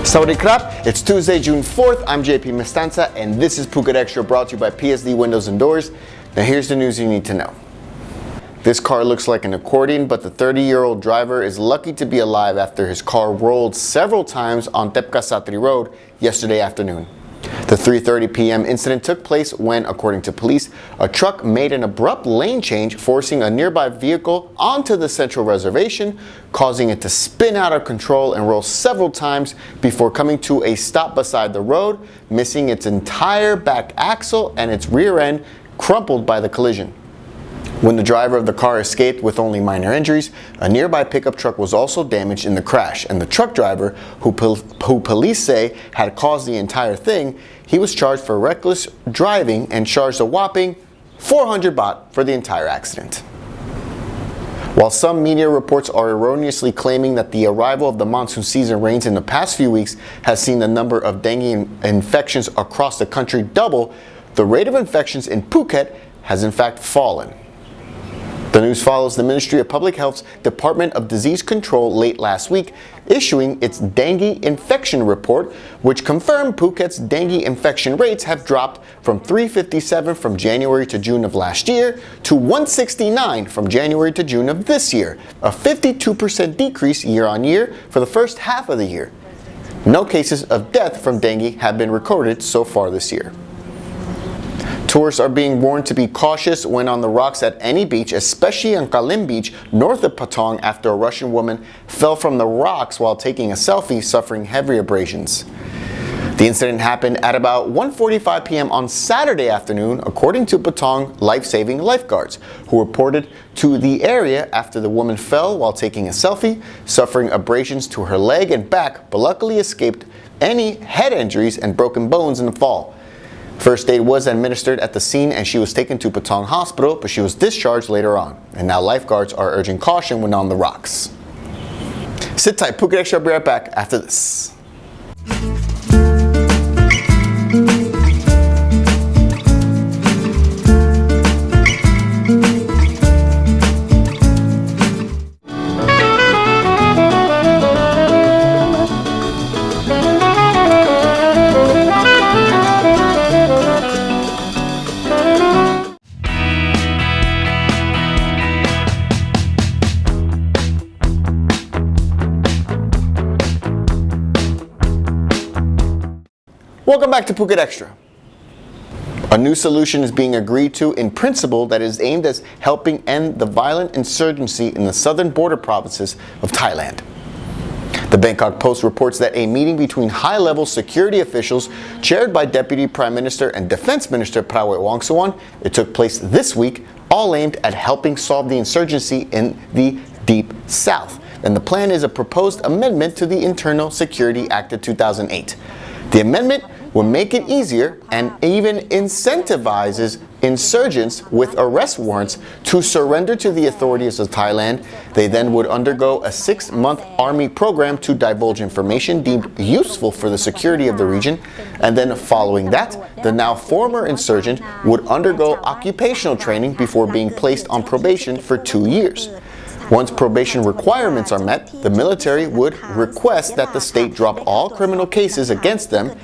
Sawadee krap, it's Tuesday, June 4th. I'm JP Mestanza, and this is Phuket Extra, brought to you by PSD Windows and Doors. Now here's the news you need to know. This car looks like an accordion, but the 30-year-old driver is lucky to be alive after his car rolled several times on Tepka Satri Road yesterday afternoon. The 3:30 p.m. incident took place when, according to police, a truck made an abrupt lane change, forcing a nearby vehicle onto the central reservation, causing it to spin out of control and roll several times before coming to a stop beside the road, missing its entire back axle and its rear end crumpled by the collision. When the driver of the car escaped with only minor injuries, a nearby pickup truck was also damaged in the crash, and the truck driver, who police say had caused the entire thing, he was charged for reckless driving and charged a whopping 400 baht for the entire accident. While some media reports are erroneously claiming that the arrival of the monsoon season rains in the past few weeks has seen the number of dengue infections across the country double, the rate of infections in Phuket has in fact fallen. The news follows the Ministry of Public Health's Department of Disease Control late last week issuing its dengue infection report, which confirmed Phuket's dengue infection rates have dropped from 357 from January to June of last year to 169 from January to June of this year, a 52% decrease year on year for the first half of the year. No cases of death from dengue have been recorded so far this year. Tourists are being warned to be cautious when on the rocks at any beach, especially on Kalim Beach, north of Patong, after a Russian woman fell from the rocks while taking a selfie, suffering heavy abrasions. The incident happened at about 1:45 p.m. on Saturday afternoon, according to Patong life-saving lifeguards, who reported to the area after the woman fell while taking a selfie, suffering abrasions to her leg and back, but luckily escaped any head injuries and broken bones in the fall. First aid was administered at the scene and she was taken to Patong Hospital, but she was discharged later on. And now lifeguards are urging caution when on the rocks. Sit tight, Phuket Extra will be right back after this. Welcome back to Phuket Extra. A new solution is being agreed to in principle that is aimed at helping end the violent insurgency in the southern border provinces of Thailand. The Bangkok Post reports that a meeting between high-level security officials chaired by Deputy Prime Minister and Defense Minister Prawit Wongsuwon, it took place this week, all aimed at helping solve the insurgency in the Deep South. And the plan is a proposed amendment to the Internal Security Act of 2008. The amendment will make it easier and even incentivizes insurgents with arrest warrants to surrender to the authorities of Thailand. They then would undergo a 6-month army program to divulge information deemed useful for the security of the region, and then following that, the now former insurgent would undergo occupational training before being placed on probation for 2 years. Once probation requirements are met, the military would request that the state drop all criminal cases against them.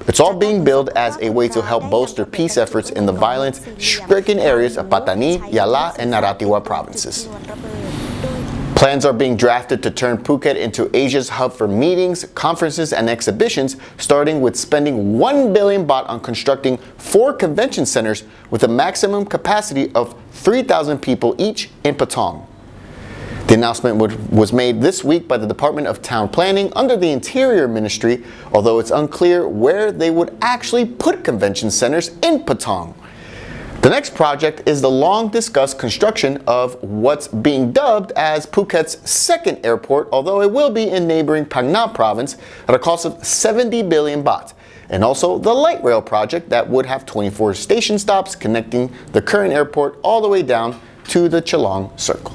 It's all being billed as a way to help bolster peace efforts in the violence-stricken areas of Pattani, Yala, and Narathiwat provinces. Plans are being drafted to turn Phuket into Asia's hub for meetings, conferences, and exhibitions, starting with spending 1 billion baht on constructing 4 convention centers with a maximum capacity of 3,000 people each in Patong. The announcement was made this week by the Department of Town Planning under the Interior Ministry, although it's unclear where they would actually put convention centers in Patong. The next project is the long-discussed construction of what's being dubbed as Phuket's second airport, although it will be in neighboring Phang Nga province at a cost of 70 billion baht. And also the light rail project that would have 24 station stops connecting the current airport all the way down to the Chalong Circle.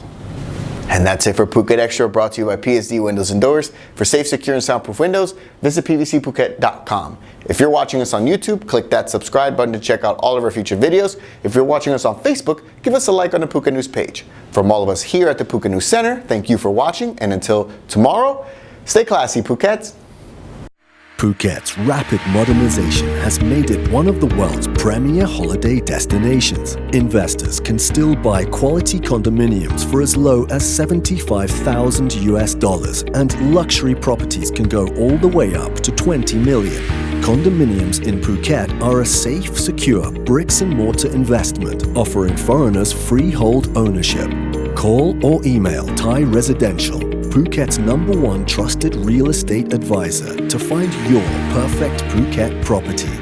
And that's it for Phuket Extra, brought to you by PSD Windows and Doors. For safe, secure, and soundproof windows, visit pvcphuket.com. If you're watching us on YouTube, click that subscribe button to check out all of our future videos. If you're watching us on Facebook, give us a like on the Phuket News page. From all of us here at the Phuket News Center, thank you for watching, and until tomorrow, stay classy, Phuket. Phuket's rapid modernization has made it one of the world's premier holiday destinations. Investors can still buy quality condominiums for as low as $75,000 and luxury properties can go all the way up to 20 million. Condominiums in Phuket are a safe, secure bricks-and-mortar investment offering foreigners freehold ownership. Call or email Thai Residential, Phuket's #1 trusted real estate advisor, to find your perfect Phuket property.